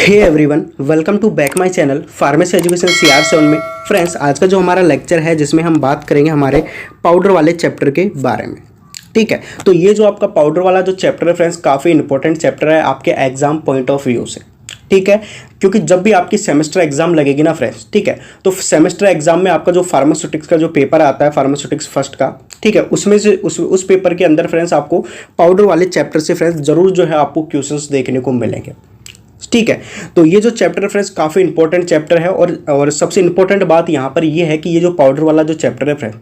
Hey everyone, welcome to back my channel pharmacy education CR7 में। Friends, आज का जो हमारा लेक्चर है जिसमें हम बात करेंगे हमारे पाउडर वाले चैप्टर के बारे में। ठीक है, तो ये जो आपका पाउडर वाला जो चैप्टर है फ्रेंड्स, काफ़ी इंपॉर्टेंट चैप्टर है आपके एग्जाम पॉइंट ऑफ व्यू से। ठीक है, क्योंकि जब भी आपकी सेमेस्टर एग्जाम लगेगी ना फ्रेंड्स, ठीक है, तो सेमेस्टर एग्जाम में आपका जो फार्मास्यूटिक्स का जो पेपर आता है, फार्मास्यूटिक्स फर्स्ट का, ठीक है, उसमें से उस पेपर के अंदर फ्रेंड्स आपको पाउडर वाले चैप्टर से फ्रेंड्स जरूर जो है आपको क्वेश्चंस देखने को मिलेंगे। ठीक है, तो ये जो चैप्टर फ्रेंड्स काफ़ी इंपॉर्टेंट चैप्टर है और सबसे इंपॉर्टेंट बात यहाँ पर ये है कि ये जो पाउडर वाला जो चैप्टर है फ्रेंड्स,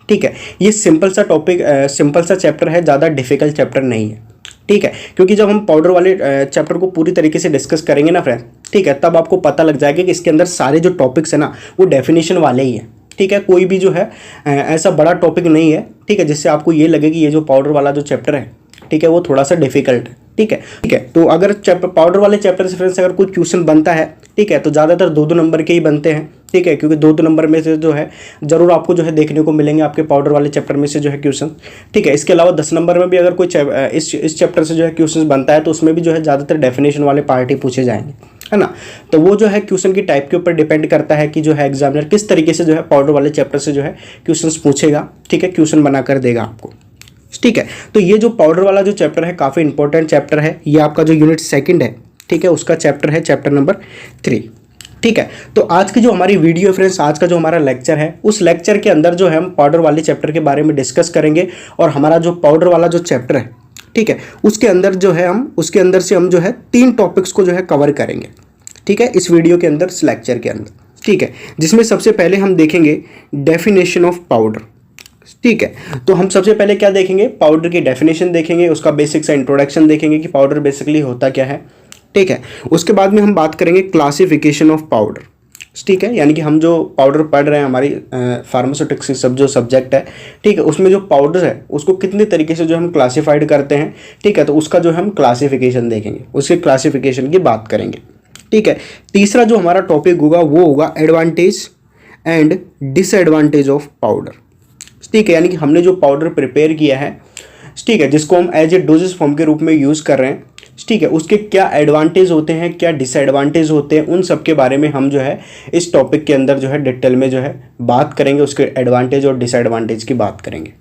ठीक है, ये सिंपल सा टॉपिक सिंपल सा चैप्टर है, ज़्यादा डिफिकल्ट चैप्टर नहीं है। ठीक है, क्योंकि जब हम पाउडर वाले चैप्टर को पूरी तरीके से डिस्कस करेंगे ना फ्रेंड्स, ठीक है, तब आपको पता लग जाएगा कि इसके अंदर सारे जो टॉपिक्स है ना वो डेफिनेशन वाले ही हैं। ठीक है, कोई भी जो है ऐसा बड़ा टॉपिक नहीं है, ठीक है, जिससे आपको ये लगे कि ये जो पाउडर वाला जो चैप्टर है, ठीक है, वो थोड़ा सा डिफिकल्ट है। ठीक है, तो अगर पाउडर वाले चैप्टर से फ्रेंड्स अगर कोई क्वेश्चन बनता है, ठीक है, तो ज़्यादातर 2-2 नंबर के ही बनते हैं। ठीक है, क्योंकि 2-2 नंबर में से जो है जरूर आपको जो है देखने को मिलेंगे आपके पाउडर वाले चैप्टर में से जो है क्वेश्चन। ठीक है, इसके अलावा 10 नंबर में भी अगर कोई इस चैप्टर से जो है क्वेश्चन बनता है तो उसमें भी जो है ज़्यादातर डेफिनेशन वाले पार्ट ही पूछे जाएंगे, है ना। तो वो जो है क्वेश्चन की टाइप के ऊपर डिपेंड करता है कि जो है एग्जामिनर किस तरीके से जो है पाउडर वाले चैप्टर से जो है क्वेश्चन पूछेगा। ठीक है, क्वेश्चन बना कर देगा आपको। ठीक है, तो ये जो पाउडर वाला जो चैप्टर है काफ़ी इंपॉर्टेंट चैप्टर है। ये आपका जो यूनिट 2 है, ठीक है, उसका चैप्टर है चैप्टर नंबर 3। ठीक है, तो आज की जो हमारी वीडियो फ्रेंड्स, आज का जो हमारा लेक्चर है, उस लेक्चर के अंदर जो है हम पाउडर वाले चैप्टर के बारे में डिस्कस करेंगे और हमारा जो पाउडर वाला जो चैप्टर है, ठीक है, उसके अंदर जो है उसके अंदर से हम जो है 3 टॉपिक्स को जो है कवर करेंगे। ठीक है, इस वीडियो के अंदर, इस लेक्चर के अंदर। ठीक है, जिसमें सबसे पहले हम देखेंगे डेफिनेशन ऑफ पाउडर। ठीक है, तो हम सबसे पहले क्या देखेंगे, पाउडर की डेफिनेशन देखेंगे, उसका बेसिक सा इंट्रोडक्शन देखेंगे कि पाउडर बेसिकली होता क्या है। ठीक है, उसके बाद में हम बात करेंगे क्लासिफिकेशन ऑफ पाउडर। ठीक है, यानी कि हम जो पाउडर पढ़ रहे हैं हमारी फार्मास्यूटिक्स सब जो सब्जेक्ट है, ठीक है, उसमें जो पाउडर है उसको कितने तरीके से जो हम क्लासीफाइड करते हैं। ठीक है, तो उसका जो हम क्लासिफिकेशन देखेंगे, उसके क्लासिफिकेशन की बात करेंगे। ठीक है, तीसरा जो हमारा टॉपिक होगा वो होगा advantage and disadvantage of powder. ठीक है, यानी कि हमने जो पाउडर प्रिपेयर किया है, ठीक है, जिसको हम एज ए डोजेस फॉर्म के रूप में यूज़ कर रहे हैं, ठीक है, उसके क्या एडवांटेज होते हैं, क्या डिसएडवांटेज होते हैं, उन सब के बारे में हम जो है इस टॉपिक के अंदर जो है डिटेल में जो है बात करेंगे, उसके एडवांटेज और डिसएडवांटेज की बात करेंगे।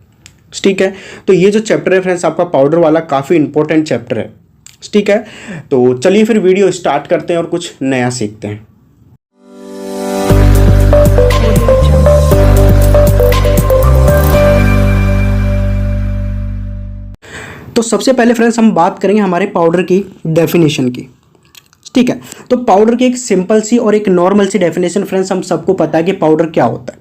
ठीक है, तो ये जो चैप्टर है फ्रेंड्स आपका पाउडर वाला काफ़ी इंपॉर्टेंट चैप्टर है। ठीक है, तो चलिए फिर वीडियो स्टार्ट करते हैं और कुछ नया सीखते हैं। तो सबसे पहले फ्रेंड्स हम बात करेंगे हमारे पाउडर की डेफिनेशन की। ठीक है, तो पाउडर की एक सिंपल सी और एक नॉर्मल सी डेफिनेशन फ्रेंड्स, हम सबको पता है कि पाउडर क्या होता है।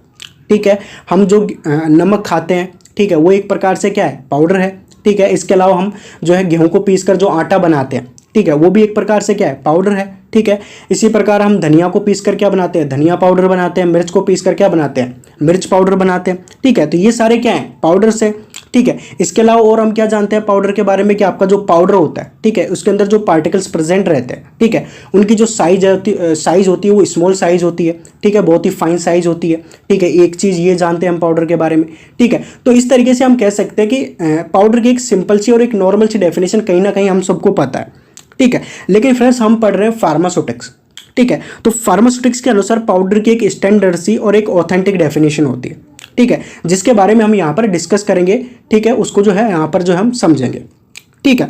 ठीक है, हम जो नमक खाते हैं, ठीक है, वो एक प्रकार से क्या है, पाउडर है। ठीक है, इसके अलावा हम जो है गेहूं को पीसकर जो आटा बनाते हैं, ठीक है, वो भी एक प्रकार से क्या है, पाउडर है। ठीक है, इसी प्रकार हम धनिया को पीसकर क्या बनाते हैं, धनिया पाउडर बनाते हैं। मिर्च को पीसकर क्या बनाते हैं, मिर्च पाउडर बनाते हैं। ठीक है, तो ये सारे क्या हैं, पाउडर से। ठीक है, इसके अलावा और हम क्या जानते हैं पाउडर के बारे में कि आपका जो पाउडर होता है, ठीक है, उसके अंदर जो पार्टिकल्स प्रेजेंट रहते हैं, ठीक है, उनकी जो साइज होती है वो स्मॉल साइज होती है। ठीक है, बहुत ही फाइन साइज होती है। ठीक है, एक चीज़ ये जानते हैं हम पाउडर के बारे में। ठीक है, तो इस तरीके से हम कह सकते हैं कि पाउडर की एक सिंपल सी और एक नॉर्मल सी डेफिनेशन कहीं ना कहीं हम सबको पता है। ठीक है, लेकिन फ्रेंड्स हम पढ़ रहे हैं फार्मास्यूटिक्स। ठीक है, तो फार्मास्यूटिक्स के अनुसार पाउडर की एक स्टैंडर्ड सी और एक ऑथेंटिक डेफिनेशन होती है। ठीक है, जिसके बारे में हम यहाँ पर डिस्कस करेंगे। ठीक है, उसको जो है यहाँ पर जो हम समझेंगे। ठीक है,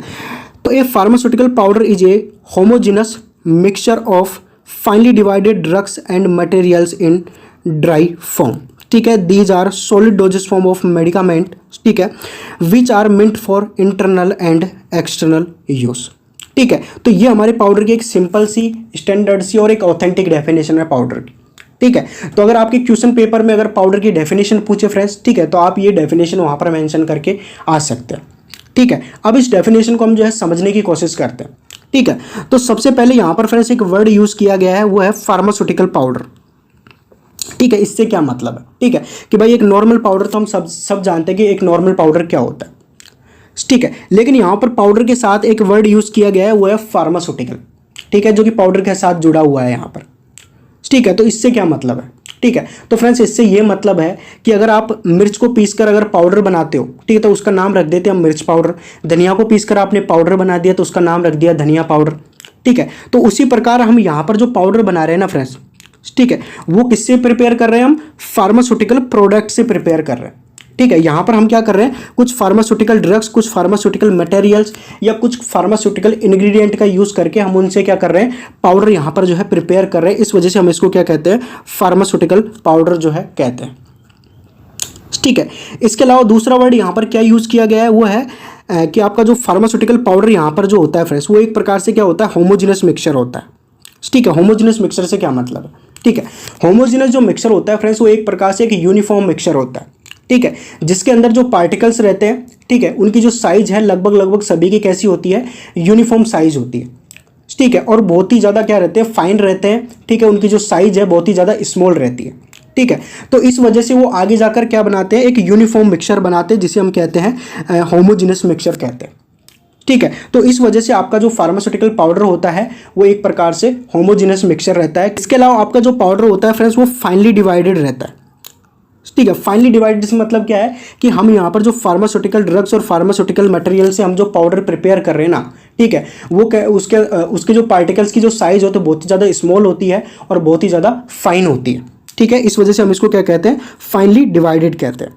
तो a pharmaceutical powder is a homogeneous mixture of finely divided drugs and materials in dry form. ठीक है, these are solid doses form of medicament. ठीक है, which are meant for internal and external use. ठीक है, तो ये हमारे powder की एक सिंपल सी, स्टैंडर्ड सी और एक ऑथेंटिक डेफिनेशन है पाउडर की। ठीक है, तो अगर आपके क्वेश्चन पेपर में अगर पाउडर की डेफिनेशन पूछे फ्रेंड्स, ठीक है, तो आप ये डेफिनेशन वहाँ पर मेंशन करके आ सकते हैं। ठीक है, अब इस डेफिनेशन को हम जो है समझने की कोशिश करते हैं। ठीक है, तो सबसे पहले यहाँ पर फ्रेंड्स एक वर्ड यूज़ किया गया है, वो है फार्मास्यूटिकल पाउडर। ठीक है, इससे क्या मतलब है, ठीक है, कि भाई एक नॉर्मल पाउडर तो हम सब जानते हैं कि एक नॉर्मल पाउडर क्या होता है। ठीक है, लेकिन यहाँ पर पाउडर के साथ एक वर्ड यूज़ किया गया है, वो है फार्मास्यूटिकल। ठीक है, जो कि पाउडर के साथ जुड़ा हुआ है यहाँ पर। ठीक है, तो इससे क्या मतलब है, ठीक है, तो फ्रेंड्स इससे ये मतलब है कि अगर आप मिर्च को पीसकर अगर पाउडर बनाते हो, ठीक है, तो उसका नाम रख देते हैं हम मिर्च पाउडर। धनिया को पीसकर आपने पाउडर बना दिया तो उसका नाम रख दिया धनिया पाउडर। ठीक है। तो उसी प्रकार हम यहाँ पर जो पाउडर बना रहे हैं ना फ्रेंड्स, ठीक है, वो किससे प्रिपेयर कर रहे हैं? हम फार्मास्यूटिकल प्रोडक्ट से प्रिपेयर कर रहे हैं। ठीक है, यहाँ पर हम क्या कर रहे हैं, कुछ फार्मास्यूटिकल ड्रग्स, कुछ फार्मास्यूटिकल मटेरियल्स या कुछ फार्मास्यूटिकल इंग्रेडिएंट का यूज करके हम उनसे क्या कर रहे हैं, पाउडर यहाँ पर जो है प्रिपेयर कर रहे हैं। इस वजह से हम इसको क्या कहते हैं, फार्मास्यूटिकल पाउडर जो है कहते हैं। ठीक है, इसके अलावा दूसरा वर्ड यहाँ पर क्या यूज किया गया है, वो है कि आपका जो फार्मास्यूटिकल पाउडर यहाँ पर जो होता है फ्रेंड्स, वो एक प्रकार से क्या होता है, होमोजेनस मिक्सचर होता है। ठीक है, होमोजेनस मिक्सचर से क्या मतलब है? ठीक है, होमोजेनस जो मिक्सचर होता है फ्रेंड्स, वो एक प्रकार से एक यूनिफॉर्म मिक्सचर होता है। ठीक है, जिसके अंदर जो पार्टिकल्स रहते हैं, ठीक है, उनकी जो साइज है लगभग सभी की कैसी होती है, यूनिफॉर्म साइज होती है। ठीक है, और बहुत ही ज़्यादा क्या रहते हैं, फाइन रहते हैं। ठीक है, उनकी जो साइज है बहुत ही ज़्यादा स्मॉल रहती है। ठीक है, तो इस वजह से वो आगे जाकर क्या बनाते हैं, एक यूनिफॉर्म मिक्सचर बनाते हैं, जिसे हम कहते हैं होमोजेनस मिक्सचर कहते हैं। ठीक है, तो इस वजह से आपका जो फार्मास्यूटिकल पाउडर होता है वो एक प्रकार से होमोजेनस मिक्सचर रहता है। इसके अलावा आपका जो पाउडर होता है फ्रेंड्स, वो फाइनली डिवाइडेड रहता है। ठीक है, फाइनली डिवाइडेड से मतलब क्या है कि हम यहाँ पर जो फार्मास्यूटिकल ड्रग्स और फार्मास्यूटिकल मटेरियल से हम जो पाउडर प्रिपेयर कर रहे हैं ना, ठीक है, वो उसके जो पार्टिकल्स की जो साइज होती है बहुत ही ज़्यादा स्मॉल होती है और बहुत ही ज़्यादा फाइन होती है। ठीक है, इस वजह से हम इसको क्या कहते हैं, फाइनली डिवाइडेड कहते हैं।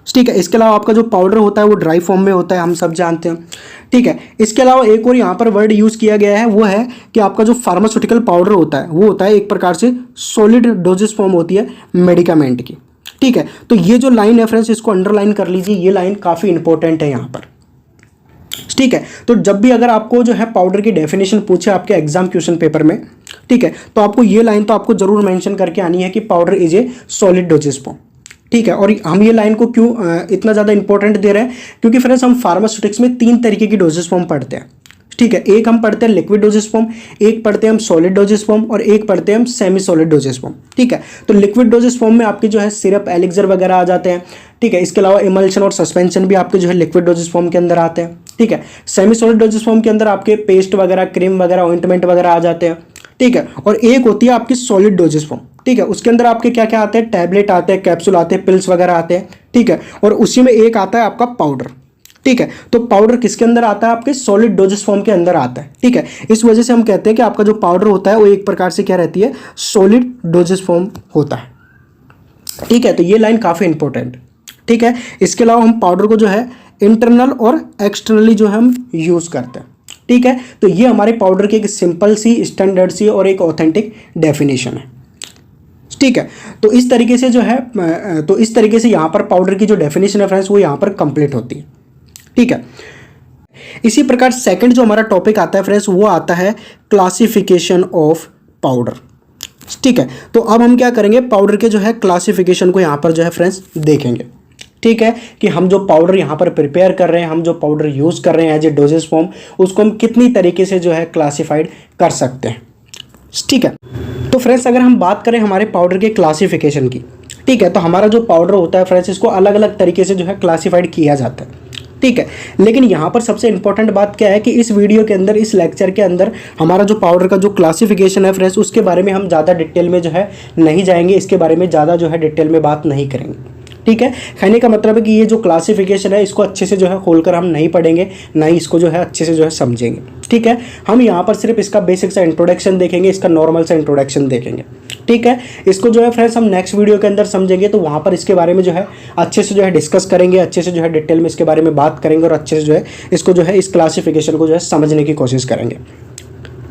ठीक है, इसके अलावा आपका जो पाउडर होता है वो ड्राई फॉर्म में होता है, हम सब जानते हैं। ठीक है, इसके अलावा एक और यहाँ पर वर्ड यूज़ किया गया है, वो है कि आपका जो फार्मास्यूटिकल पाउडर होता है वो होता है एक प्रकार से सॉलिड डोजेस फॉर्म होती है मेडिकामेंट की। ठीक है, तो ये जो लाइन है फ्रेंड्स, इसको अंडरलाइन कर लीजिए, ये लाइन काफ़ी इंपॉर्टेंट है यहाँ पर। ठीक है, तो जब भी अगर आपको जो है पाउडर की डेफिनेशन पूछे आपके एग्जाम क्वेश्चन पेपर में, ठीक है, तो आपको ये लाइन तो आपको जरूर मेंशन करके आनी है कि powder is A solid doses form. ठीक है, और हम ये लाइन को क्यों इतना ज़्यादा इंपॉर्टेंट दे रहे हैं, क्योंकि फ्रेंड्स हम फार्मास्यूटिक्स में 3 तरीके की डोजेस फॉर्म पढ़ते हैं। ठीक है, एक हम पढ़ते हैं लिक्विड डोजेस फॉर्म, एक पढ़ते हैं हम सॉलिड डोजेस फॉर्म और एक पढ़ते हैं हम सेमी सॉलिड डोजेस फॉर्म। ठीक है, तो लिक्विड डोजेस फॉर्म में आपके जो है सिरप, एलिक्सर वगैरह आ जाते हैं। ठीक है, इसके अलावा इमल्शन और सस्पेंशन भी आपके जो है लिक्विड डोजेस फॉर्म के अंदर आते हैं। ठीक है, सेमी सॉलिड डोजेस फॉर्म के अंदर आपके पेस्ट वगैरह, क्रीम वगैरह, ऑइंटमेंट वगैरह आ जाते हैं। ठीक है, और एक होती है आपकी सॉलिड डोजेस फॉर्म। ठीक है, उसके अंदर आपके क्या क्या आते हैं, टैबलेट आते हैं, कैप्सूल आते हैं, पिल्स वगैरह आते हैं। ठीक है, और उसी में एक आता है आपका पाउडर। ठीक है, तो पाउडर किसके अंदर आता है, आपके सॉलिड डोजेस फॉर्म के अंदर आता है। ठीक है, इस वजह से हम कहते हैं कि आपका जो पाउडर होता है वो एक प्रकार से क्या रहती है, सॉलिड डोजेस फॉर्म होता है। ठीक है, तो ये लाइन काफ़ी इंपॉर्टेंट। ठीक है, इसके अलावा हम पाउडर को जो है इंटरनल और एक्सटर्नली जो है हम यूज़ करते हैं। ठीक है, तो ये हमारे पाउडर की एक सिंपल सी, स्टैंडर्ड सी और एक ऑथेंटिक डेफिनेशन है। ठीक है, तो इस तरीके से जो है, तो इस तरीके से यहाँ पर पाउडर की जो डेफिनेशन है फ्रेंड्स, वो यहाँ पर कंप्लीट होती है। ठीक है, इसी प्रकार सेकंड जो हमारा टॉपिक आता है फ्रेंड्स, वो आता है क्लासिफिकेशन ऑफ पाउडर। ठीक है, तो अब हम क्या करेंगे, पाउडर के जो है क्लासिफिकेशन को यहाँ पर जो है फ्रेंड्स देखेंगे। ठीक है, कि हम जो पाउडर यहाँ पर प्रिपेयर कर रहे हैं, हम जो पाउडर यूज़ कर रहे हैं एज ए डोजेस फॉर्म, उसको हम कितनी तरीके से जो है क्लासिफाइड कर सकते हैं। ठीक है, तो फ्रेंड्स अगर हम बात करें हमारे पाउडर के क्लासिफिकेशन की, ठीक है, तो हमारा जो पाउडर होता है फ्रेंड्स, इसको अलग अलग तरीके से जो है क्लासिफाइड किया जाता है। ठीक है, लेकिन यहाँ पर सबसे इंपॉर्टेंट बात क्या है कि इस वीडियो के अंदर, इस लेक्चर के अंदर हमारा जो पाउडर का जो क्लासिफिकेशन है फ्रेंड्स, उसके बारे में हम ज़्यादा डिटेल में जो है नहीं जाएंगे, इसके बारे में ज़्यादा जो है डिटेल में बात नहीं करेंगे। ठीक है, कहने का मतलब है कि ये जो क्लासिफिकेशन है इसको अच्छे से जो है खोलकर हम नहीं पढ़ेंगे, ना ही इसको जो है अच्छे से जो है समझेंगे। ठीक है, हम यहाँ पर सिर्फ इसका बेसिक सा इंट्रोडक्शन देखेंगे, इसका नॉर्मल सा इंट्रोडक्शन देखेंगे। ठीक है, इसको जो है फ्रेंड्स हम नेक्स्ट वीडियो के अंदर समझेंगे, तो वहाँ पर इसके बारे में जो है अच्छे से जो है डिस्कस करेंगे, अच्छे से जो है डिटेल में इसके बारे में बात करेंगे और अच्छे से जो है इसको जो है इस क्लासिफिकेशन को जो है समझने की कोशिश करेंगे।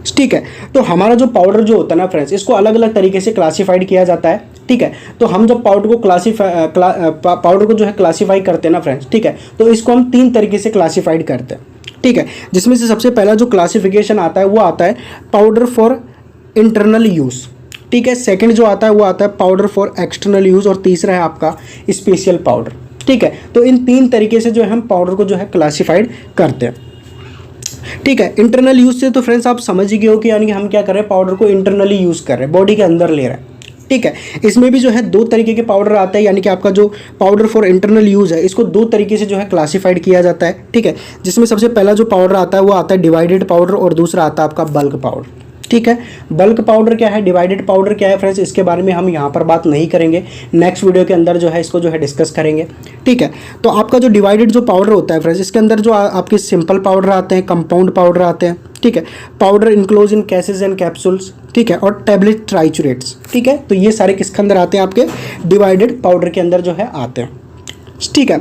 ठीक है, तो हमारा जो पाउडर जो होता है ना फ्रेंड्स, इसको अलग अलग तरीके से क्लासिफाइड किया जाता है। ठीक है, तो हम जब पाउडर को पाउडर को जो है क्लासिफाई करते हैं ना फ्रेंड्स, ठीक है, तो इसको हम 3 तरीके से क्लासिफाइड करते हैं। ठीक है, जिसमें से सबसे पहला जो क्लासिफिकेशन आता है वो आता है पाउडर फॉर इंटरनल यूज़। ठीक है, सेकंड जो आता है वो आता है पाउडर फॉर एक्सटर्नल यूज़ और तीसरा है आपका स्पेशल पाउडर। ठीक है, तो इन 3 तरीके से जो है हम पाउडर को जो है क्लासिफाइड करते हैं। ठीक है, इंटरनल यूज़ से तो फ्रेंड्स आप समझ ही गए हो कि यानी कि हम क्या कर रहे हैं, पाउडर को इंटरनली यूज़ कर रहे हैं, बॉडी के अंदर ले रहे हैं। ठीक है, इसमें भी जो है 2 तरीके के पाउडर आते हैं, यानी कि आपका जो पाउडर फॉर इंटरनल यूज़ है इसको 2 तरीके से जो है क्लासिफाइड किया जाता है। ठीक है, जिसमें सबसे पहला जो पाउडर आता है वो आता है डिवाइडेड पाउडर और दूसरा आता है आपका बल्क पाउडर। ठीक है। बल्क पाउडर क्या है, डिवाइडेड पाउडर क्या है फ्रेंड्स, इसके बारे में हम यहाँ पर बात नहीं करेंगे, नेक्स्ट वीडियो के अंदर जो है इसको जो है डिस्कस करेंगे। ठीक है, तो आपका जो डिवाइडेड जो पाउडर होता है फ्रेंड्स, इसके अंदर जो आपके सिंपल पाउडर आते हैं, कंपाउंड पाउडर आते हैं, ठीक है, powder enclose in cases and capsules, ठीक है, और टैबलेट ट्राइचुरेट्स, ठीक है। तो ये सारे किसके अंदर आते हैं, आपके डिवाइडेड पाउडर के अंदर जो है आते हैं। ठीक है,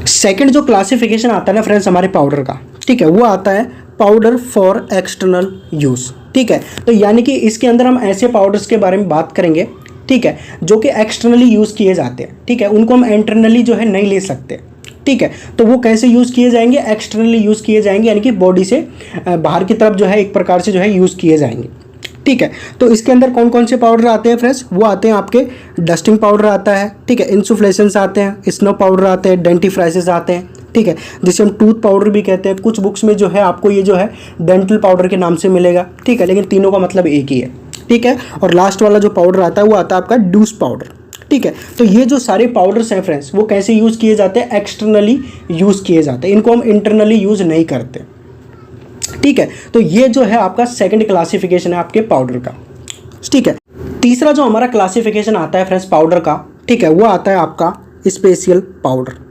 सेकंड जो क्लासिफिकेशन आता है ना फ्रेंड्स हमारे पाउडर का, ठीक है, वो आता है पाउडर फॉर एक्सटर्नल यूज़। ठीक है, तो यानी कि इसके अंदर हम ऐसे पाउडर्स के बारे में बात करेंगे, ठीक है, जो कि एक्सटर्नली यूज़ किए जाते हैं। ठीक है, उनको हम इंटरनली जो है नहीं ले सकते। ठीक है, तो वो कैसे यूज़ किए जाएंगे, एक्सटर्नली यूज़ किए जाएंगे, यानी कि बॉडी से बाहर की तरफ जो है एक प्रकार से जो है यूज़ किए जाएंगे। ठीक है, तो इसके अंदर कौन कौन से पाउडर आते हैं फ्रेंड्स, वो आते हैं आपके डस्टिंग पाउडर आता है, ठीक है, इंसुफ्लेशंस आते हैं, स्नो पाउडर आते हैं, डेंटिफ्राइसिस आते हैं, ठीक है, जिसे हम टूथ पाउडर भी कहते हैं। कुछ बुक्स में जो है आपको ये जो है डेंटल पाउडर के नाम से मिलेगा। ठीक है, लेकिन तीनों का मतलब एक ही है। ठीक है, और लास्ट वाला जो पाउडर आता है वो आता है आपका डूस पाउडर। ठीक है, तो ये जो सारे पाउडर्स हैं फ्रेंड्स, वो कैसे यूज़ किए जाते हैं, एक्सटर्नली यूज़ किए जाते हैं, इनको हम इंटरनली यूज़ नहीं करते। ठीक है, तो ये जो है आपका सेकंड क्लासिफिकेशन है आपके पाउडर का। ठीक है, तीसरा जो हमारा क्लासिफिकेशन आता है फ्रेंड्स पाउडर का, ठीक है, वो आता है आपका स्पेशल पाउडर।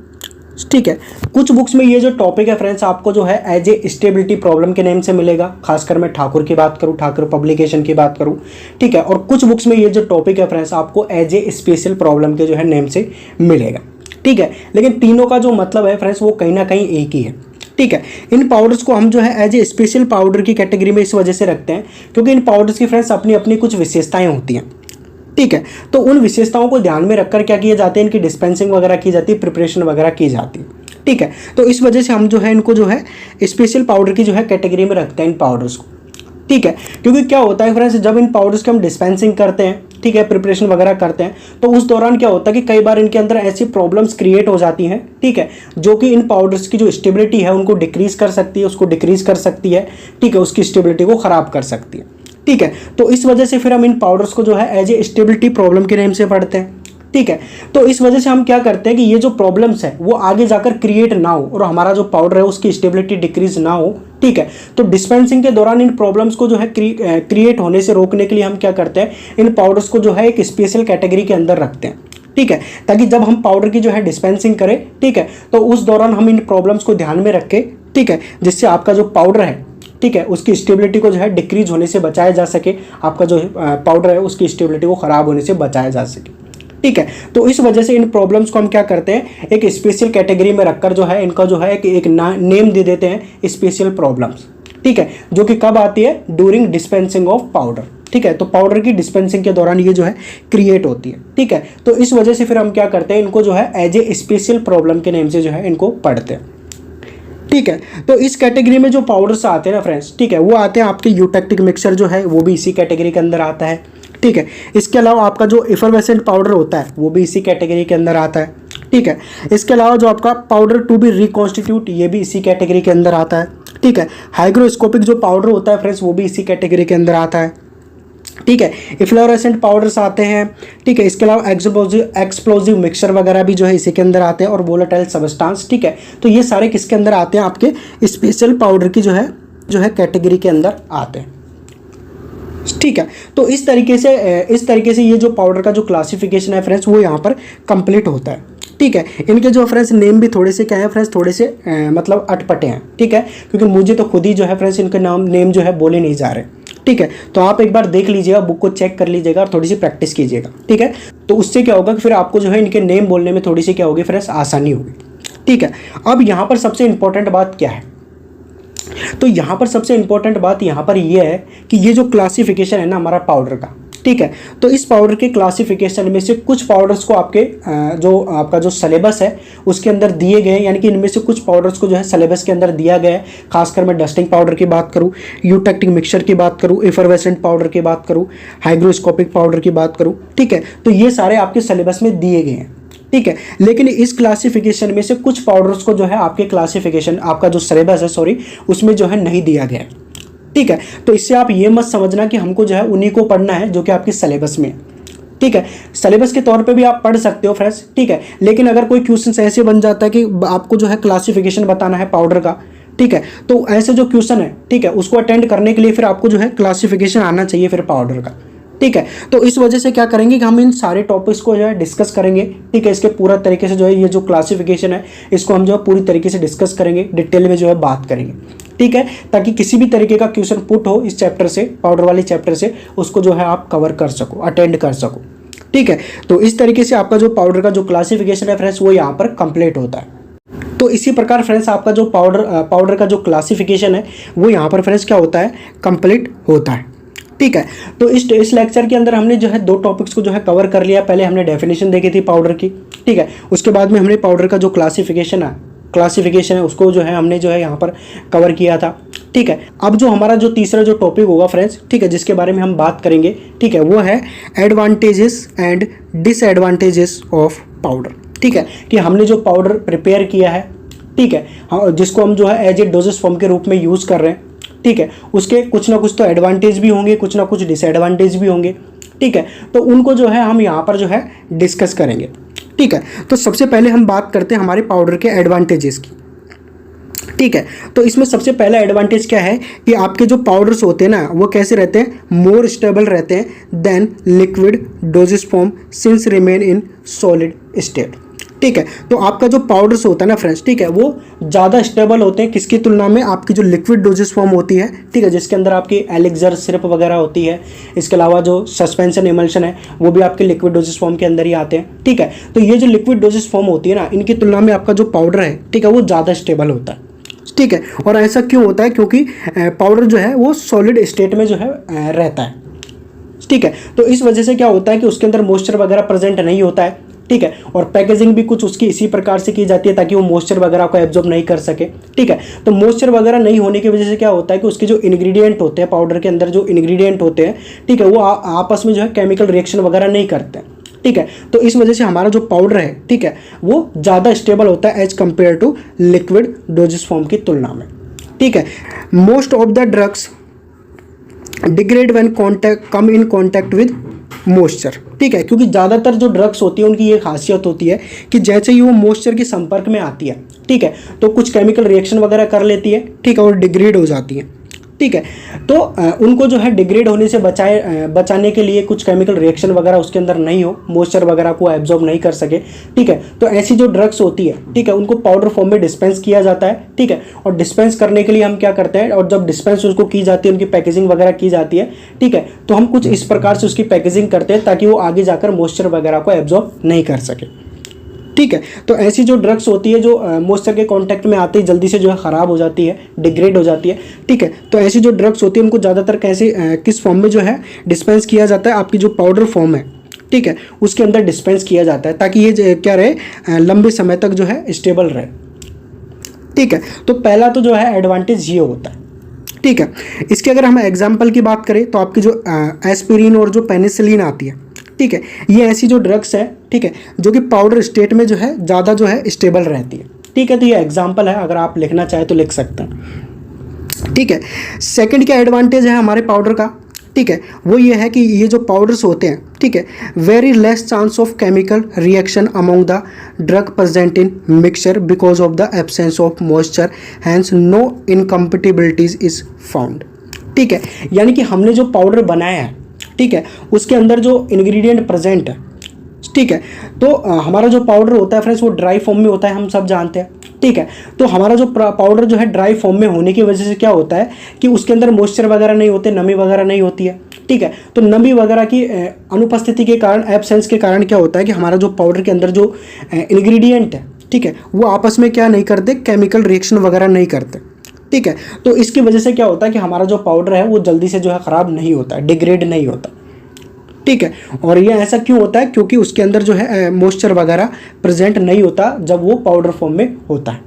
ठीक है, कुछ बुक्स में ये जो टॉपिक है फ्रेंड्स आपको जो है एज ए स्टेबिलिटी प्रॉब्लम के नेम से मिलेगा, खासकर मैं ठाकुर की बात करूँ, ठाकुर पब्लिकेशन की बात करूँ। ठीक है, और कुछ बुक्स में ये जो टॉपिक है फ्रेंड्स आपको एज ए स्पेशल प्रॉब्लम के जो है नेम से मिलेगा। ठीक है, लेकिन तीनों का जो मतलब है फ्रेंड्स वो कहीं ना कहीं एक ही है। ठीक है, इन पाउडर्स को हम जो है एज ए स्पेशल पाउडर की कैटेगरी में इस वजह से रखते हैं क्योंकि इन पाउडर्स की फ्रेंड्स अपनी अपनी कुछ विशेषताएं होती हैं। ठीक है, तो उन विशेषताओं को ध्यान में रखकर क्या किया जाता है, इनकी डिस्पेंसिंग वगैरह की जाती है, प्रिपरेशन वगैरह की जाती है। ठीक है, तो इस वजह से हम जो है इनको जो है स्पेशल पाउडर की जो है कैटेगरी में रखते हैं इन पाउडर्स को। ठीक है, क्योंकि क्या होता है फ्रेंड्स, जब इन पाउडर्स की हम डिस्पेंसिंग करते हैं, ठीक है, प्रिपरेशन वगैरह करते हैं, तो उस दौरान क्या होता है कि कई बार इनके अंदर ऐसी प्रॉब्लम्स क्रिएट हो जाती हैं, ठीक है, जो कि इन पाउडर्स की जो स्टेबिलिटी है उनको डिक्रीज कर सकती है, उसको डिक्रीज कर सकती है। ठीक है, उसकी स्टेबिलिटी को ख़राब कर सकती है। ठीक है, तो इस वजह से फिर हम इन पाउडर्स को जो है एज ए स्टेबिलिटी प्रॉब्लम के नेम से पढ़ते हैं। ठीक है, तो इस वजह से हम क्या करते हैं कि ये जो प्रॉब्लम्स है वो आगे जाकर क्रिएट ना हो और हमारा जो पाउडर है उसकी स्टेबिलिटी डिक्रीज ना हो। ठीक है, तो डिस्पेंसिंग के दौरान इन प्रॉब्लम्स को जो है क्रिएट होने से रोकने के लिए हम क्या करते हैं, इन पाउडर्स को जो है एक स्पेशल कैटेगरी के अंदर रखते हैं। ठीक है, ताकि जब हम पाउडर की जो है डिस्पेंसिंग करें, ठीक है, तो उस दौरान हम इन प्रॉब्लम्स को ध्यान में रखें। ठीक है, जिससे आपका जो पाउडर है, ठीक है, उसकी स्टेबिलिटी को जो है डिक्रीज होने से बचाया जा सके, आपका जो पाउडर है उसकी स्टेबिलिटी को ख़राब होने से बचाया जा सके। ठीक है, तो इस वजह से इन प्रॉब्लम्स को हम क्या करते हैं, एक स्पेशल कैटेगरी में रखकर जो है इनका जो है एक नेम दे देते हैं, स्पेशल प्रॉब्लम्स। ठीक है, जो कि कब आती है, ड्यूरिंग डिस्पेंसिंग ऑफ पाउडर। ठीक है, तो पाउडर की डिस्पेंसिंग के दौरान ये जो है क्रिएट होती है। ठीक है, तो इस वजह से फिर हम क्या करते हैं, इनको जो है एज ए स्पेशल प्रॉब्लम के नेम से जो है इनको पढ़ते हैं। ठीक है, तो इस कैटेगरी में जो पाउडर्स आते हैं ना फ्रेंड्स, ठीक है, वो आते हैं आपके यूटेक्टिक मिक्सचर जो है वो भी इसी कैटेगरी के अंदर आता है। ठीक है, इसके अलावा आपका जो एफरवेसेंट पाउडर होता है वो भी इसी कैटेगरी के अंदर आता है। ठीक है, इसके अलावा जो आपका पाउडर टू बी रिकॉन्स्टिट्यूट ये भी इसी कैटेगरी के अंदर आता है। ठीक है, हाइग्रोस्कोपिक जो पाउडर होता है फ्रेंड्स वो भी इसी कैटेगरी के अंदर आता है। ठीक है, इफ्लोरेसेंट पाउडर्स आते हैं। ठीक है, इसके अलावा एक्सप्लोजिव मिक्सचर वगैरह भी जो है इसी के अंदर आते हैं, और वोलेटाइल सबस्टांस। ठीक है, तो ये सारे किसके अंदर आते हैं, आपके स्पेशल पाउडर की जो है कैटेगरी के अंदर आते हैं। ठीक है, तो इस तरीके से ये जो पाउडर का जो क्लासिफिकेशन है फ्रेंड्स वो यहाँ पर कंप्लीट होता है। ठीक है, इनके जो फ्रेंड्स नेम भी थोड़े से क्या है फ्रेंड्स, थोड़े से मतलब अटपटे हैं। ठीक है, क्योंकि मुझे तो खुद ही जो है फ्रेंड्स इनके नेम जो है बोले नहीं जा रहे। ठीक है, तो आप एक बार देख लीजिएगा, बुक को चेक कर लीजिएगा और थोड़ी सी प्रैक्टिस कीजिएगा। ठीक है, तो उससे क्या होगा कि फिर आपको जो है इनके नेम बोलने में थोड़ी सी क्या होगी फ्रेंड्स, आसानी होगी। ठीक है, अब यहाँ पर सबसे इंपॉर्टेंट बात क्या है, तो यहाँ पर सबसे इंपॉर्टेंट बात यहाँ पर ये है कि ये जो क्लासिफिकेशन है ना हमारा पाउडर का, ठीक है, तो इस पाउडर के क्लासिफिकेशन में से कुछ पाउडर्स को आपका जो सिलेबस है उसके अंदर दिए गए, यानी कि इनमें से कुछ पाउडर्स को जो है सिलेबस के अंदर दिया गया है। खासकर मैं डस्टिंग पाउडर की बात करूँ, यूटेक्टिक मिक्सचर की बात करूँ, एफरवेसेंट पाउडर की बात करूँ, हाइग्रोस्कोपिक पाउडर की बात करूँ। ठीक है, तो ये सारे आपके सिलेबस में दिए गए हैं। ठीक है, लेकिन इस क्लासिफिकेशन में से कुछ पाउडर्स को जो है आपके क्लासिफिकेशन, आपका जो सिलेबस है सॉरी, उसमें जो है नहीं दिया गया। ठीक है, तो इससे आप ये मत समझना कि हमको जो है उन्हीं को पढ़ना है जो कि आपके सिलेबस में। ठीक है, सिलेबस के तौर पे भी आप पढ़ सकते हो फ्रेंड्स। ठीक है, लेकिन अगर कोई क्वेश्चन ऐसे बन जाता है कि आपको जो है क्लासिफिकेशन बताना है पाउडर का, ठीक ठीक है। तो ऐसे जो क्वेश्चन है, ठीक है, उसको अटेंड करने के लिए फिर आपको जो है क्लासिफिकेशन आना चाहिए फिर पाउडर का, ठीक है। तो इस वजह से क्या करेंगे कि हम इन सारे टॉपिक्स को जो है डिस्कस करेंगे, ठीक है। इसके पूरा तरीके से जो है ये जो क्लासिफिकेशन है इसको हम जो है पूरी तरीके से डिस्कस करेंगे, डिटेल में जो है बात करेंगे, ठीक है, ताकि किसी भी तरीके का क्वेश्चन पुट हो इस चैप्टर से, पाउडर वाले चैप्टर से, उसको जो है आप कवर कर सको, अटेंड कर सको, ठीक है। तो इस तरीके से आपका जो पाउडर का जो क्लासिफिकेशन है फ्रेंड्स वो यहाँ पर कंप्लीट होता है। तो इसी प्रकार फ्रेंड्स आपका जो पाउडर का जो क्लासिफिकेशन है वो यहाँ पर फ्रेंड्स क्या होता है, कंप्लीट होता है, ठीक है। तो इस लेक्चर के अंदर हमने जो है 2 टॉपिक्स को जो है कवर कर लिया। पहले हमने डेफिनेशन देखी थी पाउडर की, ठीक है। उसके बाद में हमने पाउडर का जो क्लासिफिकेशन है उसको जो है हमने जो है यहाँ पर कवर किया था, ठीक है। अब जो हमारा जो तीसरा जो टॉपिक होगा फ्रेंड्स, ठीक है, जिसके बारे में हम बात करेंगे, ठीक है, वो है advantages and disadvantages of powder, ठीक है। कि हमने जो पाउडर प्रिपेयर किया है, ठीक है, जिसको हम जो है एज ए डोजेस फॉर्म के रूप में यूज़ कर रहे हैं, ठीक है, उसके कुछ ना कुछ तो एडवांटेज भी होंगे, कुछ ना कुछ डिसएडवांटेज भी होंगे, ठीक है। तो उनको जो है हम यहाँ पर जो है डिस्कस करेंगे, ठीक है। तो सबसे पहले हम बात करते हैं हमारे पाउडर के एडवांटेजेस की, ठीक है। तो इसमें सबसे पहला एडवांटेज क्या है कि आपके जो पाउडर्स होते हैं ना वो कैसे रहते हैं, मोर स्टेबल रहते हैं than liquid doses form since remain in solid state, ठीक है। तो आपका जो पाउडर्स होता है ना फ्रेंड्स, ठीक है, वो ज़्यादा स्टेबल होते हैं किसकी तुलना में, आपकी जो लिक्विड डोजेस फॉर्म होती है, ठीक है, जिसके अंदर आपकी एलिक्सर सिरप वगैरह होती है। इसके अलावा जो सस्पेंशन इमल्शन है वो भी आपके लिक्विड डोजेस फॉर्म के अंदर ही आते हैं, ठीक है। तो ये जो लिक्विड डोजेस फॉर्म होती है ना, इनकी तुलना में आपका जो पाउडर है, ठीक है, वो ज़्यादा स्टेबल होता है, ठीक है। और ऐसा क्यों होता है, क्योंकि पाउडर जो है वो सॉलिड स्टेट में जो है रहता है, ठीक है। तो इस वजह से क्या होता है कि उसके अंदर मॉइस्चर वगैरह प्रेजेंट नहीं होता है, ठीक है। और पैकेजिंग भी कुछ उसकी इसी प्रकार से की जाती है ताकि वो मॉइस्चर वगैरह को एब्जॉर्ब नहीं कर सके, ठीक है। तो मॉइस्चर वगैरह नहीं होने की वजह से क्या होता है कि उसके जो इंग्रेडिएंट होते हैं, पाउडर के अंदर जो इंग्रेडिएंट होते हैं, ठीक है, वो आपस में जो है केमिकल रिएक्शन वगैरह नहीं करते हैं, ठीक है। तो इस वजह से हमारा जो पाउडर है, ठीक है, वो ज़्यादा स्टेबल होता है as compare to liquid doses form की तुलना में, ठीक है। Most of the drugs degrade when come in contact with moisture, ठीक है, क्योंकि ज़्यादातर जो ड्रग्स होती है उनकी ये खासियत होती है कि जैसे ही वो मॉइस्चर के संपर्क में आती है, ठीक है, तो कुछ केमिकल रिएक्शन वगैरह कर लेती है, ठीक है, और डिग्रेड हो जाती है, ठीक है। तो उनको जो है डिग्रेड होने से बचाने के लिए कुछ केमिकल रिएक्शन वगैरह उसके अंदर नहीं हो, मॉइस्चर वगैरह को एब्जॉर्ब नहीं कर सके, ठीक है। तो ऐसी जो ड्रग्स होती है, ठीक है, उनको पाउडर फॉर्म में डिस्पेंस किया जाता है, ठीक है। और डिस्पेंस करने के लिए हम क्या करते हैं, और जब डिस्पेंस उसको की जाती है, उनकी पैकेजिंग वगैरह की जाती है, ठीक है, तो हम कुछ इस प्रकार से उसकी पैकेजिंग करते हैं ताकि वो आगे जाकर मॉइस्चर वगैरह को एब्जॉर्ब नहीं कर सके, ठीक है। तो ऐसी जो ड्रग्स होती है जो मॉइस्चर के कांटेक्ट में आते ही जल्दी से जो है ख़राब हो जाती है, डिग्रेड हो जाती है, ठीक है। तो ऐसी जो ड्रग्स होती है उनको ज़्यादातर किस फॉर्म में जो है डिस्पेंस किया जाता है, आपकी जो पाउडर फॉर्म है, ठीक है, उसके अंदर डिस्पेंस किया जाता है ताकि ये क्या रहे, लंबे समय तक जो है स्टेबल रहे, ठीक है। तो पहला तो जो है एडवांटेज ये होता है, ठीक है। इसके अगर हम एग्जाम्पल की बात करें तो आपकी जो एस्पिरिन और जो पेनिसिलिन आती है, ठीक है, ये ऐसी जो ड्रग्स है, ठीक है, जो कि पाउडर स्टेट में जो है ज़्यादा जो है स्टेबल रहती है, ठीक है। तो ये एग्जांपल है, अगर आप लिखना चाहे तो लिख सकते हैं, ठीक है। सेकंड क्या एडवांटेज है हमारे पाउडर का, ठीक है, वो ये है कि ये जो पाउडर्स होते हैं, ठीक है, very less chance of chemical reaction among the drug present in mixture because of the absence of moisture, hence no incompatibilities is found, ठीक है। यानी कि हमने जो पाउडर बनाया है, ठीक है, उसके अंदर जो इंग्रेडिएंट प्रेजेंट है, ठीक है, तो हमारा जो पाउडर होता है फ्रेंड्स वो ड्राई फॉर्म में होता है, हम सब जानते हैं, ठीक है। तो हमारा जो पाउडर जो है ड्राई फॉर्म में होने की वजह से क्या होता है कि उसके अंदर मॉइस्चर वगैरह नहीं होते, नमी वगैरह नहीं होती है, ठीक है। तो नमी वगैरह की अनुपस्थिति के कारण, एब्सेंस के कारण क्या होता है कि हमारा जो पाउडर के अंदर जो इंग्रेडिएंट है, ठीक है, वो आपस में क्या नहीं करते, केमिकल रिएक्शन वगैरह नहीं करते, ठीक है। तो इसकी वजह से क्या होता है कि हमारा जो पाउडर है वो जल्दी से जो है ख़राब नहीं होता, डिग्रेड नहीं होता, ठीक है। और ये ऐसा क्यों होता है, क्योंकि उसके अंदर जो है मॉइस्चर वगैरह प्रेजेंट नहीं होता जब वो पाउडर फॉर्म में होता है,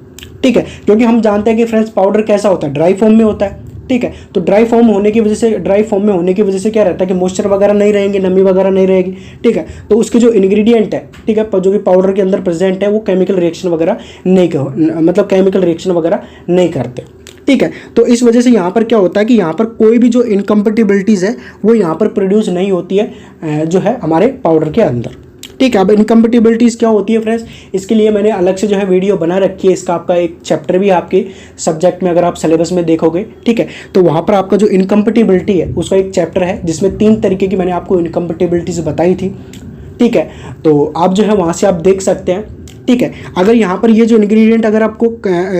ठीक है। क्योंकि हम जानते हैं कि फ्रेंड्स पाउडर कैसा होता है, ड्राई फॉर्म में होता है, ठीक है। तो ड्राई फॉर्म में होने की वजह से क्या रहता है कि मॉइस्चर वगैरह नहीं रहेंगे, नमी वगैरह नहीं रहेगी, ठीक है। तो उसके जो इंग्रेडिएंट है, ठीक है, जो कि पाउडर के अंदर प्रेजेंट है, वो केमिकल रिएक्शन वगैरह नहीं करते, ठीक है। तो इस वजह से यहाँ पर क्या होता है कि यहाँ पर कोई भी जो इनकम्पेटिबिलिटीज़ है वो यहाँ पर प्रोड्यूस नहीं होती है जो है हमारे पाउडर के अंदर, ठीक है। अब इनकम्पेटिबिलिटीज़ क्या होती है फ्रेंड्स, इसके लिए मैंने अलग से जो है वीडियो बना रखी है, इसका आपका एक चैप्टर भी आपके सब्जेक्ट में अगर आप सिलेबस में देखोगे, ठीक है, तो वहाँ पर आपका जो इनकम्पेटिबिलिटी है उसका एक चैप्टर है जिसमें 3 तरीके की मैंने आपको इनकम्पेटिबिलिटीज़ बताई थी, ठीक है। तो आप जो है वहाँ से आप देख सकते हैं, ठीक है। अगर यहाँ पर ये जो इंग्रेडिएंट अगर आपको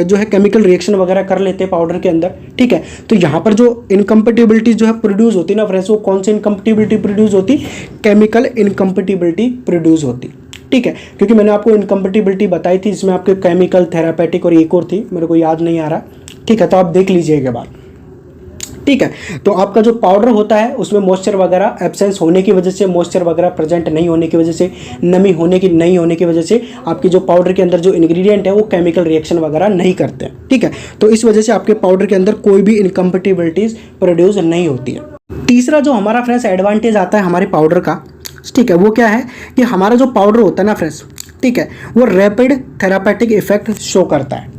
जो है केमिकल रिएक्शन वगैरह कर लेते हैं पाउडर के अंदर, ठीक है, तो यहाँ पर जो इनकम्पेटिबिलिटी जो है प्रोड्यूस होती है ना फ्रेंड्स, वो कौन सी इनकम्पेटिबिलिटी प्रोड्यूस होती, केमिकल इनकम्पेटिबिलिटी प्रोड्यूस होती, ठीक है। क्योंकि मैंने आपको इनकम्पेटिबिलिटी बताई थी, इसमें आपके केमिकल, थेरापेटिक और एक और थी, मेरे को याद नहीं आ रहा, ठीक है, तो आप देख लीजिएगा बात, ठीक है। तो आपका जो पाउडर होता है उसमें मॉइस्चर वगैरह एब्सेंस होने की वजह से, मॉइस्चर वगैरह प्रेजेंट नहीं होने की वजह से, नमी नहीं होने की वजह से आपकी जो पाउडर के अंदर जो इंग्रेडिएंट है वो केमिकल रिएक्शन वगैरह नहीं करते हैं, ठीक है। तो इस वजह से आपके पाउडर के अंदर कोई भी इनकम्पेटिबिलिटीज प्रोड्यूस नहीं होती है। तीसरा जो हमारा फ्रेंड्स एडवांटेज आता है हमारे पाउडर का, ठीक है, वो क्या है कि हमारा जो पाउडर होता है ना फ्रेंड्स, ठीक है, वो रैपिड थेरापेटिक इफेक्ट शो करता है,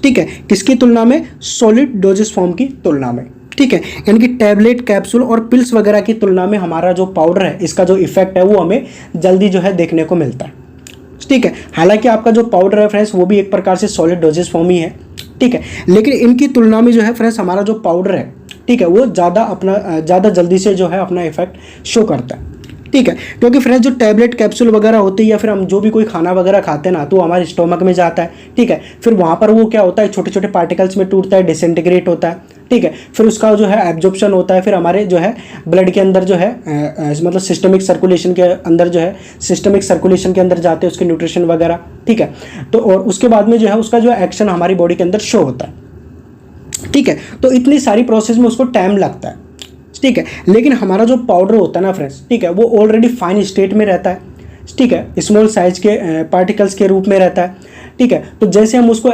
ठीक है, किसकी तुलना में, सॉलिड डोजेस फॉर्म की तुलना में, ठीक है। यानी कि टैबलेट, कैप्सूल और पिल्स वगैरह की तुलना में हमारा जो पाउडर है इसका जो इफेक्ट है वो हमें जल्दी जो है देखने को मिलता है, ठीक है। हालांकि आपका जो पाउडर है फ्रेंड्स वो भी एक प्रकार से सॉलिड डोजेस फॉर्म ही है, ठीक है, लेकिन इनकी तुलना में जो है फ्रेंड्स हमारा जो पाउडर है, ठीक है, वो ज़्यादा जल्दी से जो है अपना इफेक्ट शो करता है, ठीक है। क्योंकि फ्रेंड्स जो टैबलेट, कैप्सूल वगैरह होती है या फिर हम जो भी कोई खाना वगैरह खाते हैं ना, तो हमारे स्टोमक में जाता है, ठीक है, फिर वहाँ पर वो क्या होता है, छोटे छोटे पार्टिकल्स में टूटता है, डिसइंटीग्रेट होता है, ठीक है, फिर उसका जो है एब्जॉर्प्शन होता है, फिर हमारे जो है ब्लड के अंदर जो है मतलब सिस्टमिक सर्कुलेशन के अंदर जो है, सिस्टमिक सर्कुलेशन के अंदर जाते हैं उसके न्यूट्रिशन वगैरह, ठीक है। तो और उसके बाद में जो है उसका जो एक्शन हमारी बॉडी के अंदर शो होता है, ठीक है। तो इतनी सारी प्रोसेस में उसको टाइम लगता है, ठीक है। लेकिन हमारा जो पाउडर होता है ना फ्रेंड्स, ठीक है, वो ऑलरेडी फाइन स्टेट में रहता है, ठीक है, स्मॉल साइज के पार्टिकल्स के रूप में रहता है, ठीक है। तो जैसे हम उसको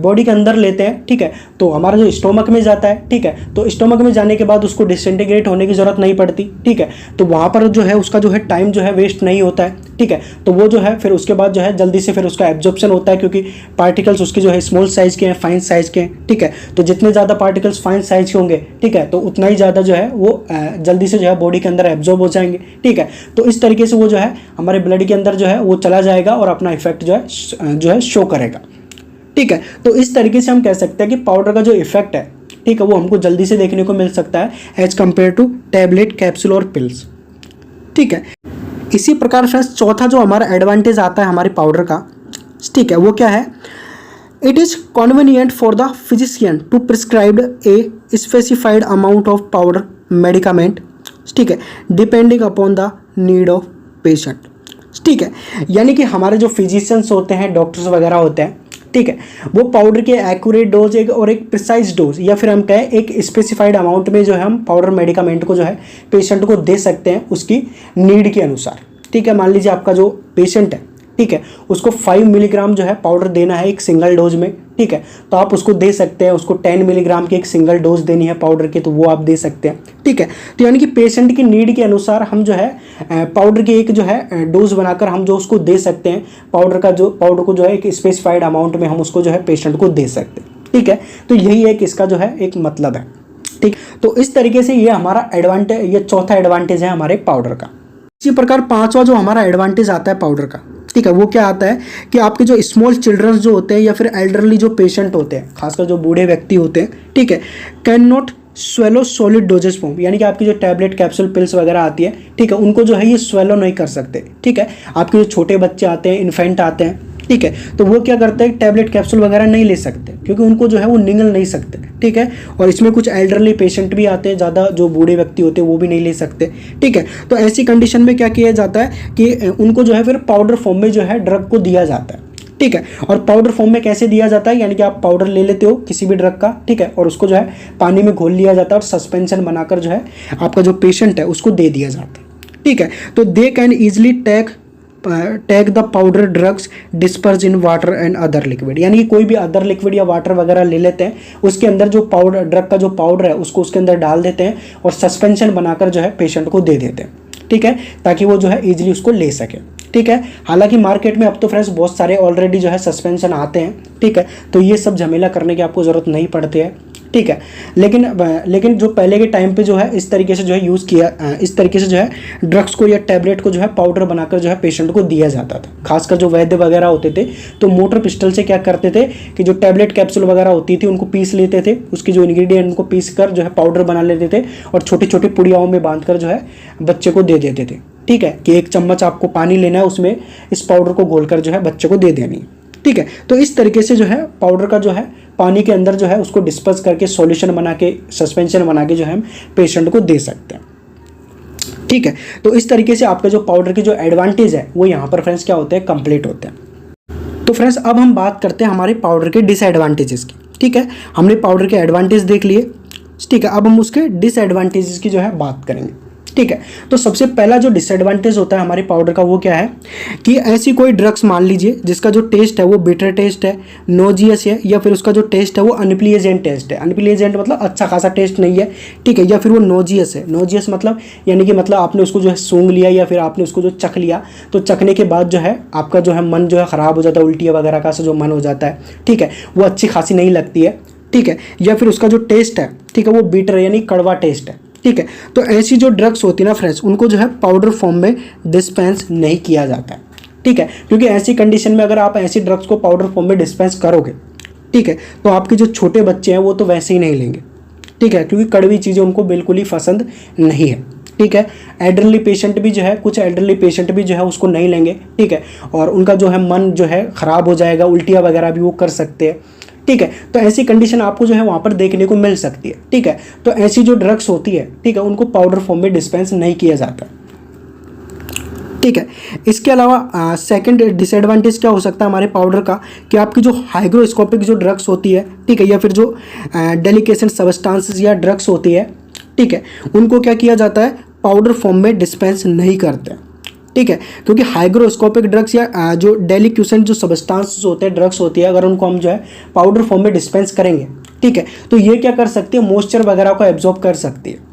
बॉडी के अंदर लेते हैं, ठीक है, तो हमारा जो स्टोमक में जाता है, ठीक है, तो स्टोमक में जाने के बाद उसको डिसइंटीग्रेट होने की जरूरत नहीं पड़ती, ठीक है, तो वहाँ पर जो है उसका जो है टाइम जो है वेस्ट नहीं होता है, ठीक है। तो वो जो है फिर उसके बाद जो है जल्दी से फिर उसका एब्जॉर्प्शन होता है, क्योंकि पार्टिकल्स उसके जो है स्मॉल साइज के हैं, फाइन साइज के हैं, ठीक है। तो जितने ज़्यादा पार्टिकल्स फाइन साइज के होंगे, ठीक है, तो उतना ही ज़्यादा जो है वो जल्दी से जो है बॉडी के अंदर एब्जॉर्ब हो जाएंगे, ठीक है। तो इस तरीके से वो जो है हमारे ब्लड के अंदर जो है वो चला जाएगा और अपना इफेक्ट जो है शो करेगा, ठीक है। तो इस तरीके से हम कह सकते हैं कि पाउडर का जो इफेक्ट है, ठीक है, वो हमको जल्दी से देखने को मिल सकता है as compare to tablet, capsule और पिल्स, ठीक है। इसी प्रकार फ्रेंड्स चौथा जो हमारा एडवांटेज आता है हमारे पाउडर का, ठीक है, वो क्या है, it is convenient for the physician to prescribe a specified amount of powder medicament, ठीक है, depending upon the need of patient, ठीक है। यानी कि हमारे जो फिजिशियंस होते हैं, डॉक्टर्स वगैरह होते हैं, ठीक है, वो पाउडर के एक्यूरेट डोज और एक प्रिसाइज डोज या फिर हम कहें एक स्पेसिफाइड अमाउंट में जो है हम पाउडर मेडिकामेंट को जो है पेशेंट को दे सकते हैं उसकी नीड के अनुसार, ठीक है। मान लीजिए आपका जो पेशेंट है, ठीक है, उसको 5 मिलीग्राम जो है पाउडर देना है एक सिंगल डोज में, ठीक है, तो आप उसको दे सकते हैं। उसको 10 मिलीग्राम की एक सिंगल डोज देनी है पाउडर की, तो वो आप दे सकते हैं, ठीक है। तो यानी कि पेशेंट की नीड के अनुसार हम जो है पाउडर की एक जो है डोज बनाकर हम जो उसको दे सकते हैं, पाउडर को जो है एक स्पेसिफाइड अमाउंट में हम उसको जो है पेशेंट को दे सकते हैं, ठीक है। तो यही एक इसका जो है एक मतलब है, ठीक। तो इस तरीके से ये हमारा एडवांटेज, ये चौथा एडवांटेज है हमारे पाउडर का। इसी प्रकार पांचवा जो हमारा एडवांटेज आता है पाउडर का, ठीक है, वो क्या आता है कि आपके जो स्मॉल चिल्ड्रंस जो होते हैं या फिर एल्डरली जो पेशेंट होते हैं, खासकर जो बूढ़े व्यक्ति होते हैं, ठीक है, can not swallow solid doses form, यानी कि आपकी जो टैबलेट, कैप्सूल, पिल्स वगैरह आती है, ठीक है, उनको जो है ये स्वेलो नहीं कर सकते, ठीक है। आपके जो छोटे बच्चे आते हैं, इन्फेंट आते हैं, ठीक है, तो वो क्या करते हैं, टैबलेट, कैप्सूल वगैरह नहीं ले सकते क्योंकि उनको जो है वो निगल नहीं सकते, ठीक है। और इसमें कुछ एल्डरली पेशेंट भी आते हैं, ज़्यादा जो बूढ़े व्यक्ति होते हैं वो भी नहीं ले सकते, ठीक है। तो ऐसी कंडीशन में क्या किया जाता है कि उनको जो है फिर पाउडर फॉर्म में जो है ड्रग को दिया जाता है, ठीक है। और पाउडर फॉर्म में कैसे दिया जाता है, यानी कि आप पाउडर ले लेते हो किसी भी ड्रग का, ठीक है, और उसको जो है पानी में घोल लिया जाता है और सस्पेंशन बनाकर जो है आपका जो पेशेंट है उसको दे दिया जाता है, ठीक है। तो they can easily take the powder drugs disperse in water and other liquid, यानी कि कोई भी अदर लिक्विड या वाटर वगैरह ले लेते हैं, उसके अंदर जो पाउडर, ड्रग का जो पाउडर है उसको उसके अंदर डाल देते हैं और सस्पेंशन बनाकर जो है पेशेंट को दे देते हैं, ठीक है, ताकि वो जो है इजीली उसको ले सके, ठीक है। हालांकि मार्केट में अब तो फ्रेंड्स बहुत सारे ऑलरेडी जो है सस्पेंशन आते हैं, ठीक है, तो ये सब झमेला करने की आपको ज़रूरत नहीं पड़ती है, ठीक है। लेकिन जो पहले के टाइम पे जो है इस तरीके से जो है यूज़ किया, इस तरीके से जो है ड्रग्स को या टैबलेट को जो है पाउडर बनाकर जो है पेशेंट को दिया जाता था। खासकर जो वैद्य वगैरह होते थे तो मोटर पिस्टल से क्या करते थे कि जो टैबलेट कैप्सूल वगैरह होती थी उनको पीस लेते थे, उसकी जो इंग्रेडिएंट उनको पीस कर जो है पाउडर बना लेते थे और छोटी छोटी पुड़ियाओं में बांध कर जो है बच्चे को दे देते थे। ठीक है, कि 1 चम्मच आपको पानी लेना है, उसमें इस पाउडर को घोलकर जो है बच्चे को दे देनी। ठीक है, तो इस तरीके से जो है पाउडर का जो है पानी के अंदर जो है उसको डिस्पर्स करके सॉल्यूशन बना के, सस्पेंशन बना के जो है हम पेशेंट को दे सकते हैं। ठीक है, तो इस तरीके से आपका जो पाउडर की जो एडवांटेज है वो यहाँ पर फ्रेंड्स क्या होते हैं, कंप्लीट होते हैं। तो फ्रेंड्स अब हम बात करते हैं हमारे पाउडर के डिसएडवांटेजेस की। ठीक है, हमने पाउडर के एडवांटेज देख लिए। ठीक है, अब हम उसके डिसएडवांटेजेस की जो है बात करेंगे। ठीक है, तो सबसे पहला जो डिसएडवांटेज होता है हमारे पाउडर का वो क्या है कि ऐसी कोई ड्रग्स मान लीजिए जिसका जो टेस्ट है वो बिटर टेस्ट है, नोजियस है, या फिर उसका जो टेस्ट है वो अनप्लीजेंट टेस्ट है। अनप्लीजेंट मतलब अच्छा खासा टेस्ट नहीं है। ठीक है, या फिर वो नोजियस है। नोजियस मतलब यानी कि मतलब आपने उसको जो है सूंघ लिया या फिर आपने उसको जो चख लिया तो चखने के बाद जो है आपका जो है मन जो है ख़राब हो जाता है, उल्टियाँ वगैरह का से जो मन हो जाता है। ठीक है, वो अच्छी खासी नहीं लगती है। ठीक है, या फिर उसका जो टेस्ट है, ठीक है, वो बिटर यानी कड़वा टेस्ट है। ठीक है, तो ऐसी जो ड्रग्स होती है ना फ्रेंड्स, उनको जो है पाउडर फॉर्म में डिस्पेंस नहीं किया जाता है। ठीक है, क्योंकि ऐसी कंडीशन में अगर आप ऐसी ड्रग्स को पाउडर फॉर्म में डिस्पेंस करोगे, ठीक है, तो आपके जो छोटे बच्चे हैं वो तो वैसे ही नहीं लेंगे। ठीक है, क्योंकि कड़वी चीज़ें उनको बिल्कुल ही पसंद नहीं है। ठीक है, एल्डरली पेशेंट भी जो है, कुछ एल्डरली पेशेंट भी जो है उसको नहीं लेंगे। ठीक है, और उनका जो है मन जो है ख़राब हो जाएगा, उल्टियाँ वगैरह भी वो कर सकते हैं। ठीक है, तो ऐसी कंडीशन आपको जो है वहाँ पर देखने को मिल सकती है। ठीक है, तो ऐसी जो ड्रग्स होती है, ठीक है, उनको पाउडर फॉर्म में डिस्पेंस नहीं किया जाता। ठीक है, इसके अलावा सेकंड डिसएडवांटेज क्या हो सकता है हमारे पाउडर का कि आपकी जो हाइग्रोस्कोपिक जो ड्रग्स होती है, ठीक है, या फिर जो डेलिकेशन सब्सटेंसेस या ड्रग्स होती है, ठीक है, उनको क्या किया जाता है, पाउडर फॉर्म में डिस्पेंस नहीं करते। ठीक है, क्योंकि हाइग्रोस्कोपिक ड्रग्स या जो डेलिक्यूसेंट जो सब्सटेंसेस होते हैं, ड्रग्स होती है, अगर उनको हम जो है पाउडर फॉर्म में डिस्पेंस करेंगे, ठीक है, तो ये क्या कर सकती है, मॉइस्चर वगैरह को एब्जॉर्ब कर सकती है।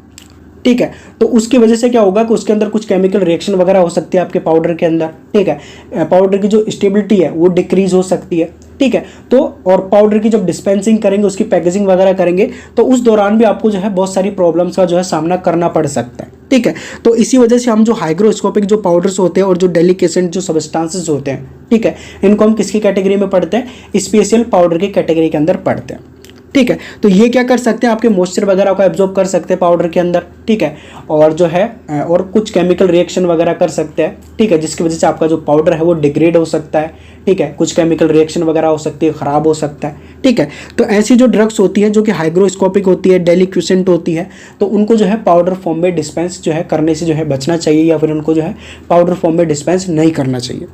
ठीक है, तो उसकी वजह से क्या होगा कि उसके अंदर कुछ केमिकल रिएक्शन वगैरह हो सकती है आपके पाउडर के अंदर। ठीक है, पाउडर की जो स्टेबिलिटी है वो डिक्रीज हो सकती है। ठीक है, तो और पाउडर की जब डिस्पेंसिंग करेंगे, उसकी पैकेजिंग वगैरह करेंगे, तो उस दौरान भी आपको जो है बहुत सारी प्रॉब्लम्स का जो है सामना करना पड़ सकता है। ठीक है, तो इसी वजह से हम जो हाइग्रोस्कोपिक जो पाउडर्स होते हैं और जो डेलिकेसेंट जो सब्सटेंसेस होते हैं, ठीक है, इनको हम किसकी कैटेगरी में पढ़ते हैं, स्पेशल पाउडर की कैटेगरी के अंदर पढ़ते हैं। ठीक है, तो ये क्या कर सकते हैं, आपके मॉइस्चर वगैरह को एब्जॉर्ब कर सकते हैं पाउडर के अंदर। ठीक है, और जो है और कुछ केमिकल रिएक्शन वगैरह कर सकते हैं। ठीक है, जिसकी वजह से आपका जो पाउडर है वो डिग्रेड हो सकता है। ठीक है, कुछ केमिकल रिएक्शन वगैरह हो सकती है, ख़राब हो सकता है। ठीक है, तो ऐसी जो ड्रग्स होती है जो कि हाइग्रोस्कोपिक होती है, डेलिक्यूसेंट होती है, तो उनको जो है पाउडर फॉर्म में डिस्पेंस जो है करने से जो है बचना चाहिए, या फिर उनको जो है पाउडर फॉर्म में डिस्पेंस नहीं करना चाहिए।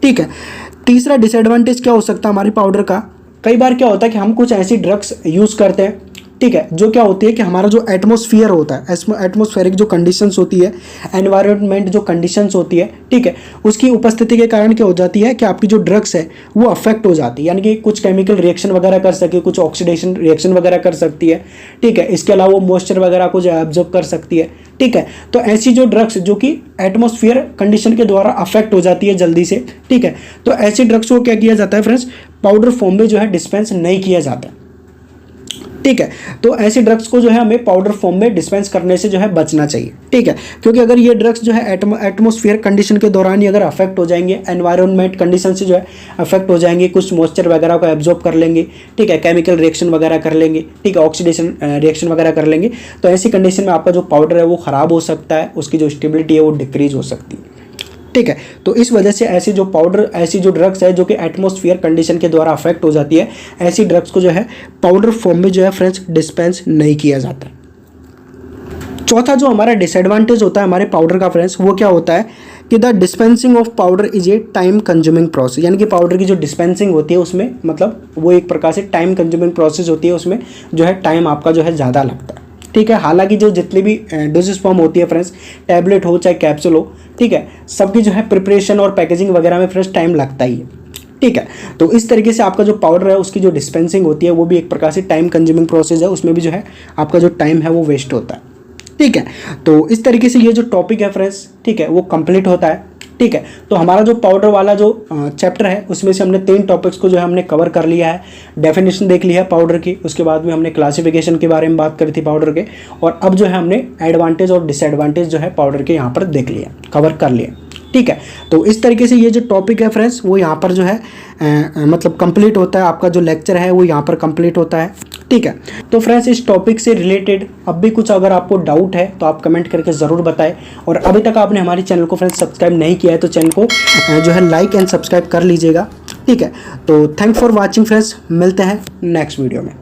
ठीक है, तीसरा डिसएडवांटेज क्या हो सकता है हमारे पाउडर का, कई बार क्या होता है कि हम कुछ ऐसी ड्रग्स यूज़ करते हैं, ठीक है, जो क्या होती है कि हमारा जो एटमॉस्फेयर होता है, एटमॉस्फेरिक जो कंडीशंस होती है, एनवायरनमेंट जो कंडीशंस होती है, ठीक है, उसकी उपस्थिति के कारण क्या हो जाती है कि आपकी जो ड्रग्स है वो अफेक्ट हो जाती है, यानी कि कुछ केमिकल रिएक्शन वगैरह कर सके, कुछ ऑक्सीडेशन रिएक्शन वगैरह कर सकती है। ठीक है, इसके अलावा वो मॉइस्चर वगैरह को जो एब्जॉर्ब कर सकती है। ठीक है, तो ऐसी जो ड्रग्स जो कि एटमॉस्फेयर कंडीशन के द्वारा अफेक्ट हो जाती है जल्दी से, ठीक है, तो ऐसी ड्रग्स को क्या किया जाता है फ्रेंड्स, पाउडर फॉर्म में जो है डिस्पेंस नहीं किया जाता। ठीक है, तो ऐसी ड्रग्स को जो है हमें पाउडर फॉर्म में डिस्पेंस करने से जो है बचना चाहिए। ठीक है, क्योंकि अगर ये ड्रग्स जो है एटमॉस्फेयर कंडीशन के दौरान ही अगर अफेक्ट हो जाएंगे, एनवायरनमेंट कंडीशन से जो है अफेक्ट हो जाएंगे, कुछ मॉइस्चर वगैरह को एब्जॉर्ब कर लेंगे, ठीक है, केमिकल रिएक्शन वगैरह कर लेंगे, ठीक है, ऑक्सीडेशन रिएक्शन वगैरह कर लेंगे, तो ऐसी कंडीशन में आपका जो पाउडर है वो ख़राब हो सकता है, उसकी जो स्टेबिलिटी है वो डिक्रीज हो सकती है। ठीक है, तो इस वजह से ऐसी जो पाउडर, ऐसी जो ड्रग्स है जो कि एटमॉस्फेयर कंडीशन के द्वारा अफेक्ट हो जाती है, ऐसी ड्रग्स को जो है पाउडर फॉर्म में जो है फ्रेंड्स डिस्पेंस नहीं किया जाता। चौथा जो हमारा डिसएडवांटेज होता है हमारे पाउडर का फ्रेंड्स, वो क्या होता है कि the dispensing of powder is A time consuming process, यानी कि पाउडर की जो डिस्पेंसिंग होती है उसमें मतलब वो एक प्रकार से टाइम कंज्यूमिंग प्रोसेस होती है, उसमें जो है टाइम आपका जो है ज़्यादा लगता है। ठीक है, हालांकि जो जितनी भी डोजेस फॉर्म होती है फ्रेंड्स, टैबलेट हो चाहे कैप्सूल हो, ठीक है, सबकी जो है प्रिपरेशन और पैकेजिंग वगैरह में फ्रेंड्स टाइम लगता ही है। ठीक है, तो इस तरीके से आपका जो पाउडर है उसकी जो डिस्पेंसिंग होती है वो भी एक प्रकार से टाइम कंज्यूमिंग प्रोसेस है, उसमें भी जो है आपका जो टाइम है वो वेस्ट होता है। ठीक है, तो इस तरीके से ये जो टॉपिक है फ्रेंड्स, ठीक है, वो कंप्लीट होता है। ठीक है। तो हमारा जो पाउडर वाला जो चैप्टर है उसमें से हमने 3 टॉपिक्स को जो है हमने कवर कर लिया है। डेफिनेशन देख लिया है पाउडर की, उसके बाद में हमने क्लासिफिकेशन के बारे में बात करी थी पाउडर के, और अब जो है हमने एडवांटेज और डिसएडवांटेज जो है पाउडर के यहाँ पर देख लिया, कवर कर लिया, ठीक है। तो इस तरीके से ये जो टॉपिक है फ्रेंड्स वो यहाँ पर जो है मतलब कंप्लीट होता है, आपका जो लेक्चर है वो यहाँ पर कंप्लीट होता है, ठीक है। तो फ्रेंड्स इस टॉपिक से रिलेटेड अब भी कुछ अगर आपको डाउट है तो आप कमेंट करके ज़रूर बताएं, और अभी तक आपने हमारे चैनल को फ्रेंड्स सब्सक्राइब नहीं किया है तो चैनल को जो है लाइक एंड सब्सक्राइब कर लीजिएगा, ठीक है। तो थैंक्स फॉर वॉचिंग फ्रेंड्स, मिलते हैं नेक्स्ट वीडियो में।